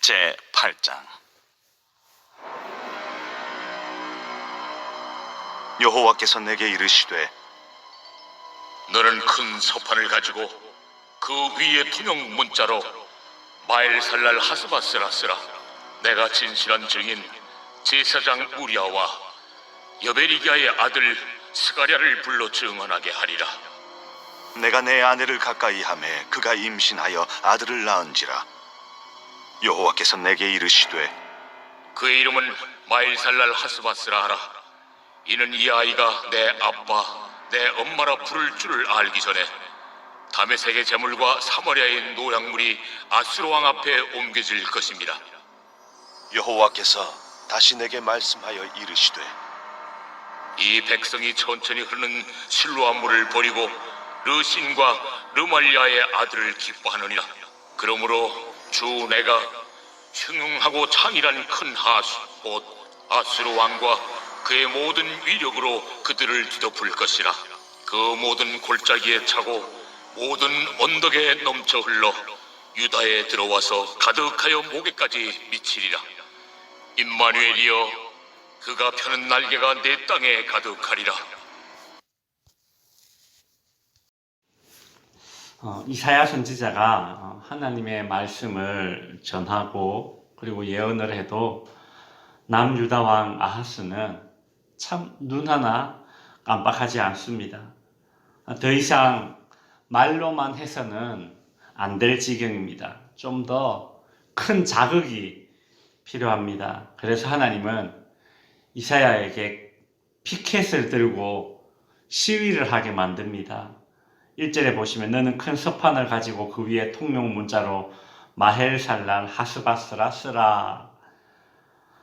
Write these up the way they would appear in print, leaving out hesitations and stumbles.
제8장. 여호와께서 내게 이르시되, 너는 큰 서판을 가지고 그 위에 투명 문자로 마엘살랄 하스바스라 쓰라. 내가 진실한 증인 제사장 우리아와 여베리기야의 아들 스가랴를 불러 증언하게 하리라. 내가 내 아내를 가까이 하매 그가 임신하여 아들을 낳은지라. 여호와께서 내게 이르시되, 그의 이름은 마엘살랄 하스바스라 하라. 이는 이 아이가 내 아빠 내 엄마라 부를 줄을 알기 전에 다메섹의 제물과 사마리아의 노약물이 아수르 왕 앞에 옮겨질 것입니다. 여호와께서 다시 내게 말씀하여 이르시되, 이 백성이 천천히 흐르는 실로암 물을 버리고 르신과 르말리아의 아들을 기뻐하느니라. 그러므로 주 내가 흉흉하고 창이란 큰 하수 곧 아수르 왕과 그의 모든 위력으로 그들을 뒤덮을 것이라. 그 모든 골짜기에 차고 모든 언덕에 넘쳐 흘러 유다에 들어와서 가득하여 목에까지 미치리라. 임마누엘이여, 그가 펴는 날개가 내 땅에 가득하리라. 이사야 선지자가 하나님의 말씀을 전하고 그리고 예언을 해도 남유다 왕 아하스는 참 눈 하나 깜빡하지 않습니다. 더 이상 말로만 해서는 안 될 지경입니다. 좀 더 큰 자극이 필요합니다. 그래서 하나님은 이사야에게 피켓을 들고 시위를 하게 만듭니다. 1절에 보시면 너는 큰 서판을 가지고 그 위에 통용 문자로 마헬살랄 하스바스라 쓰라.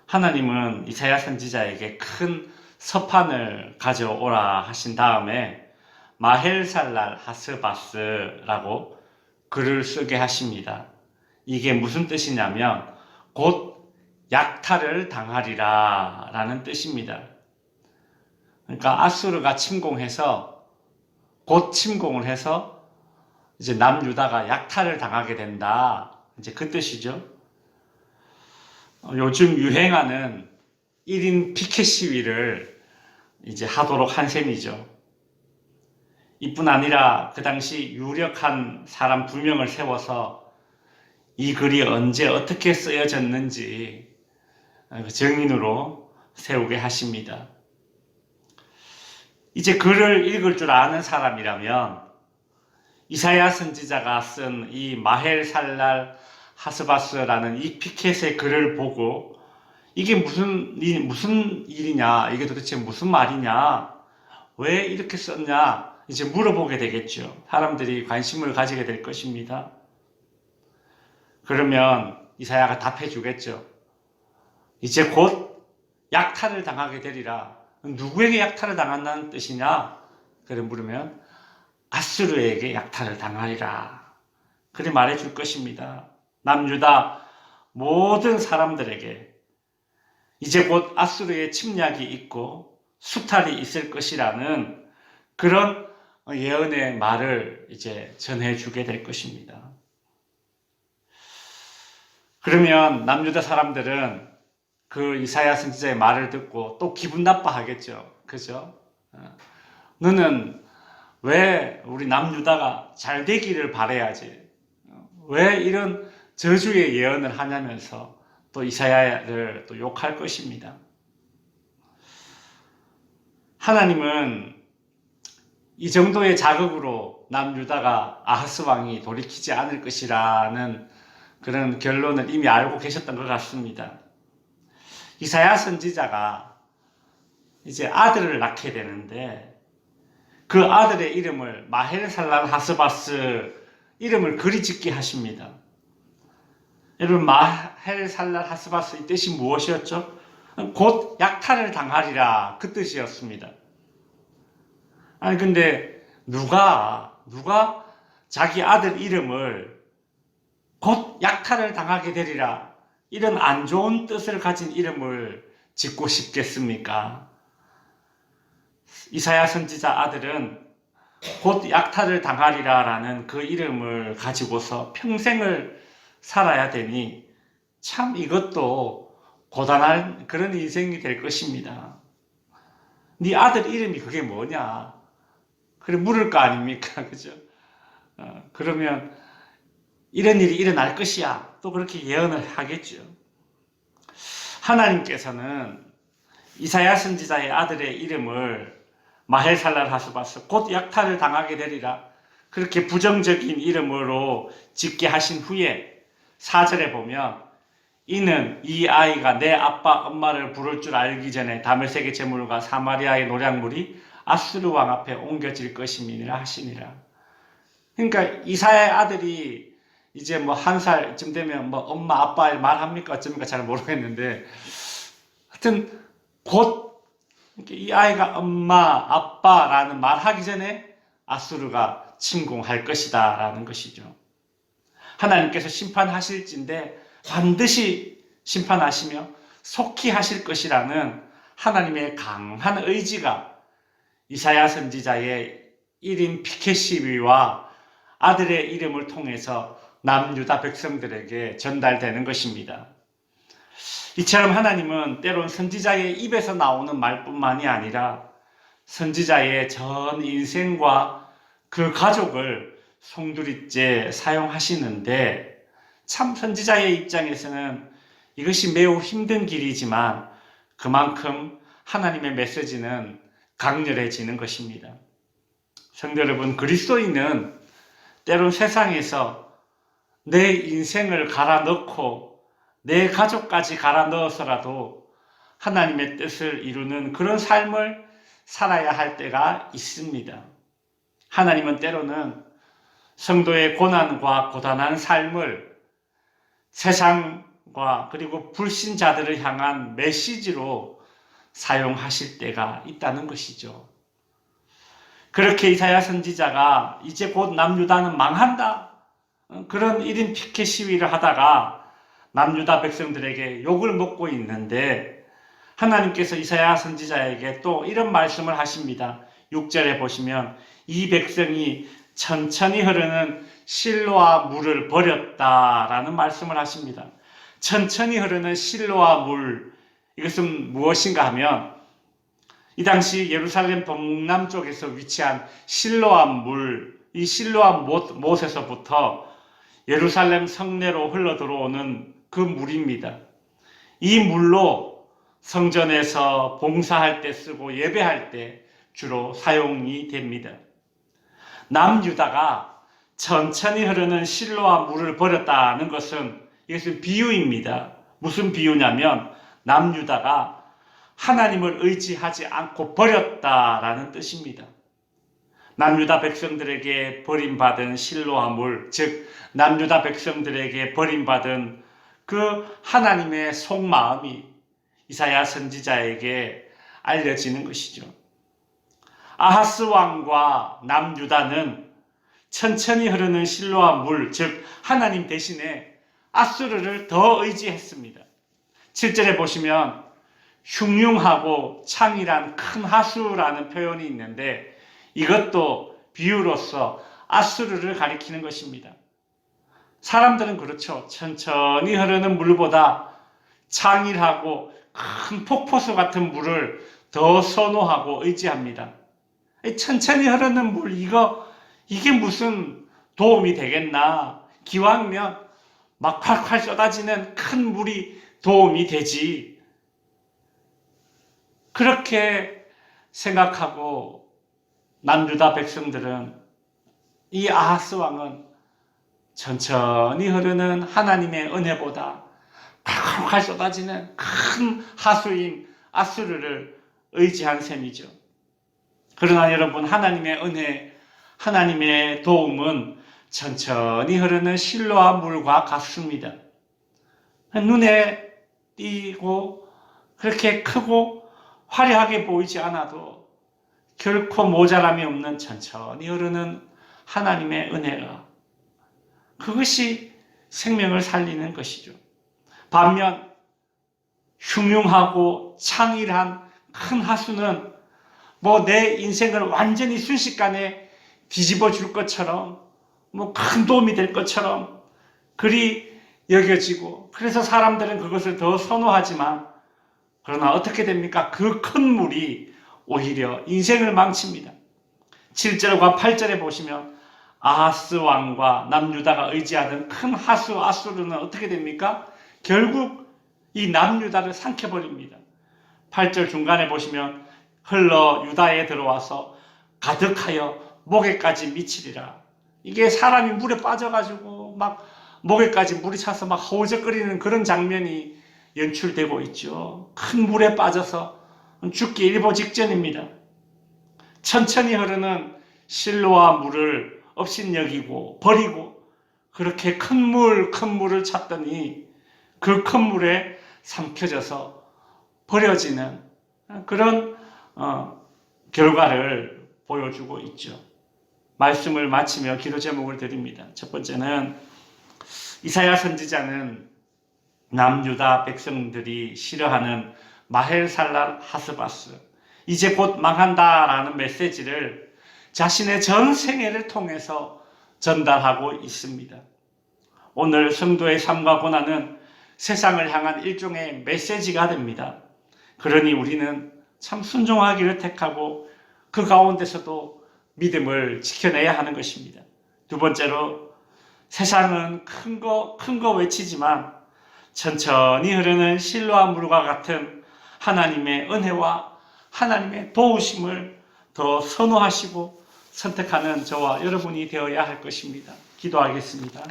하나님은 이사야 선지자에게 큰 서판을 가져오라 하신 다음에 마헬살랄 하스바스라고 글을 쓰게 하십니다. 이게 무슨 뜻이냐면 곧 약탈을 당하리라 라는 뜻입니다. 그러니까 아수르가 침공해서 곧 침공을 해서 이제 남유다가 약탈을 당하게 된다. 이제 그 뜻이죠. 요즘 유행하는 1인 피켓 시위를 이제 하도록 한 셈이죠. 이뿐 아니라 그 당시 유력한 사람 2명을 세워서 이 글이 언제 어떻게 쓰여졌는지 증인으로 세우게 하십니다. 이제 글을 읽을 줄 아는 사람이라면 이사야 선지자가 쓴 이 마헬살랄 하스바스라는 이 피켓의 글을 보고 이게 무슨 일이냐, 이게 도대체 무슨 말이냐, 왜 이렇게 썼냐 이제 물어보게 되겠죠. 사람들이 관심을 가지게 될 것입니다. 그러면 이사야가 답해 주겠죠. 이제 곧 약탈을 당하게 되리라. 누구에게 약탈을 당한다는 뜻이냐? 그래 물으면 아수르에게 약탈을 당하리라. 그래 말해 줄 것입니다. 남유다 모든 사람들에게 이제 곧 아수르의 침략이 있고 수탈이 있을 것이라는 그런 예언의 말을 이제 전해 주게 될 것입니다. 그러면 남유다 사람들은 그 이사야 선지자의 말을 듣고 또 기분 나빠하겠죠. 그죠? 너는 왜 우리 남유다가 잘 되기를 바라야지, 왜 이런 저주의 예언을 하냐면서 또 이사야를 또 욕할 것입니다. 하나님은 이 정도의 자극으로 남유다가 아하스 왕이 돌이키지 않을 것이라는 그런 결론을 이미 알고 계셨던 것 같습니다. 이사야 선지자가 이제 아들을 낳게 되는데 그 아들의 이름을 마헬살랄 하스바스 이름을 그리 짓게 하십니다. 여러분, 마헬살랄 하스바스 이 뜻이 무엇이었죠? 곧 약탈을 당하리라 그 뜻이었습니다. 아니 근데 누가 자기 아들 이름을 곧 약탈을 당하게 되리라 이런 안 좋은 뜻을 가진 이름을 짓고 싶겠습니까? 이사야 선지자 아들은 곧 약탈을 당하리라 라는 그 이름을 가지고서 평생을 살아야 되니 참 이것도 고단한 그런 인생이 될 것입니다. 네 아들 이름이 그게 뭐냐? 그래 물을 거 아닙니까? 그죠? 그러면 이런 일이 일어날 것이야. 또 그렇게 예언을 하겠죠. 하나님께서는 이사야 선지자의 아들의 이름을 마헬살랄 하스바스 곧 약탈을 당하게 되리라 그렇게 부정적인 이름으로 짓게 하신 후에 4절에 보면 이는 이 아이가 내 아빠 엄마를 부를 줄 알기 전에 다메섹의 제물과 사마리아의 노략물이 아수르 왕 앞에 옮겨질 것임이니라 하시니라. 그러니까 이사야의 아들이 이제 뭐 1살쯤 되면 뭐 엄마 아빠 말합니까 어쩝니까 잘 모르겠는데 하여튼 곧 이 아이가 엄마 아빠라는 말하기 전에 아수르가 침공할 것이다 라는 것이죠. 하나님께서 심판하실진데 반드시 심판하시며 속히 하실 것이라는 하나님의 강한 의지가 이사야 선지자의 1인 피켓 시위와 아들의 이름을 통해서 남유다 백성들에게 전달되는 것입니다. 이처럼 하나님은 때론 선지자의 입에서 나오는 말뿐만이 아니라 선지자의 전 인생과 그 가족을 송두리째 사용하시는데 참 선지자의 입장에서는 이것이 매우 힘든 길이지만 그만큼 하나님의 메시지는 강렬해지는 것입니다. 성도 여러분, 그리스도인은 때론 세상에서 내 인생을 갈아 넣고 내 가족까지 갈아 넣어서라도 하나님의 뜻을 이루는 그런 삶을 살아야 할 때가 있습니다. 하나님은 때로는 성도의 고난과 고단한 삶을 세상과 그리고 불신자들을 향한 메시지로 사용하실 때가 있다는 것이죠. 그렇게 이사야 선지자가 이제 곧 남유다는 망한다. 그런 1인 피켓 시위를 하다가 남유다 백성들에게 욕을 먹고 있는데 하나님께서 이사야 선지자에게 또 이런 말씀을 하십니다. 6절에 보시면 이 백성이 천천히 흐르는 실로아 물을 버렸다라는 말씀을 하십니다. 천천히 흐르는 실로아 물, 이것은 무엇인가 하면 이 당시 예루살렘 동남쪽에서 위치한 실로아 물, 이 실로아 못에서부터 예루살렘 성내로 흘러 들어오는 그 물입니다. 이 물로 성전에서 봉사할 때 쓰고 예배할 때 주로 사용이 됩니다. 남유다가 천천히 흐르는 실로아 물을 버렸다는 것은 이것은 비유입니다. 무슨 비유냐면 남유다가 하나님을 의지하지 않고 버렸다라는 뜻입니다. 남유다 백성들에게 버림받은 실로아 물, 즉 남유다 백성들에게 버림받은 그 하나님의 속마음이 이사야 선지자에게 알려지는 것이죠. 아하스 왕과 남유다는 천천히 흐르는 실로아 물, 즉 하나님 대신에 아수르를 더 의지했습니다. 7절에 보시면 흉흉하고 창이란 큰 하수라는 표현이 있는데 이것도 비유로서 아수르를 가리키는 것입니다. 사람들은 그렇죠. 천천히 흐르는 물보다 창일하고 큰 폭포수 같은 물을 더 선호하고 의지합니다. 천천히 흐르는 물, 이게 무슨 도움이 되겠나? 기왕이면 막 콸콸 쏟아지는 큰 물이 도움이 되지. 그렇게 생각하고 남유다 백성들은 이 아하스 왕은 천천히 흐르는 하나님의 은혜보다 콸콸 쏟아지는 큰 하수인 아수르를 의지한 셈이죠. 그러나 여러분, 하나님의 은혜, 하나님의 도움은 천천히 흐르는 실로아 물과 같습니다. 눈에 띄고 그렇게 크고 화려하게 보이지 않아도 결코 모자람이 없는 천천히 흐르는 하나님의 은혜가, 그것이 생명을 살리는 것이죠. 반면 흉흉하고 창일한 큰 하수는 뭐 내 인생을 완전히 순식간에 뒤집어 줄 것처럼, 뭐 큰 도움이 될 것처럼 그리 여겨지고, 그래서 사람들은 그것을 더 선호하지만, 그러나 어떻게 됩니까? 그 큰 물이 오히려 인생을 망칩니다. 7절과 8절에 보시면 아하스 왕과 남유다가 의지하는 큰 하수 아수르는 어떻게 됩니까? 결국 이 남유다를 삼켜버립니다. 8절 중간에 보시면 흘러 유다에 들어와서 가득하여 목에까지 미치리라. 이게 사람이 물에 빠져가지고 막 목에까지 물이 차서 막 허우적거리는 그런 장면이 연출되고 있죠. 큰 물에 빠져서 죽기 일보 직전입니다. 천천히 흐르는 실로와 물을 업신여기고 버리고 그렇게 큰 물을 찾더니 그 큰 물에 삼켜져서 버려지는 그런 결과를 보여주고 있죠. 말씀을 마치며 기도 제목을 드립니다. 첫 번째는 이사야 선지자는 남유다 백성들이 싫어하는 마헬살랄 하스바스, 이제 곧 망한다라는 메시지를 자신의 전 생애를 통해서 전달하고 있습니다. 오늘 성도의 삶과 고난은 세상을 향한 일종의 메시지가 됩니다. 그러니 우리는 참 순종하기를 택하고 그 가운데서도 믿음을 지켜내야 하는 것입니다. 두 번째로 세상은 큰 거 외치지만 천천히 흐르는 실로와 물과 같은 하나님의 은혜와 하나님의 도우심을 더 선호하시고 선택하는 저와 여러분이 되어야 할 것입니다. 기도하겠습니다.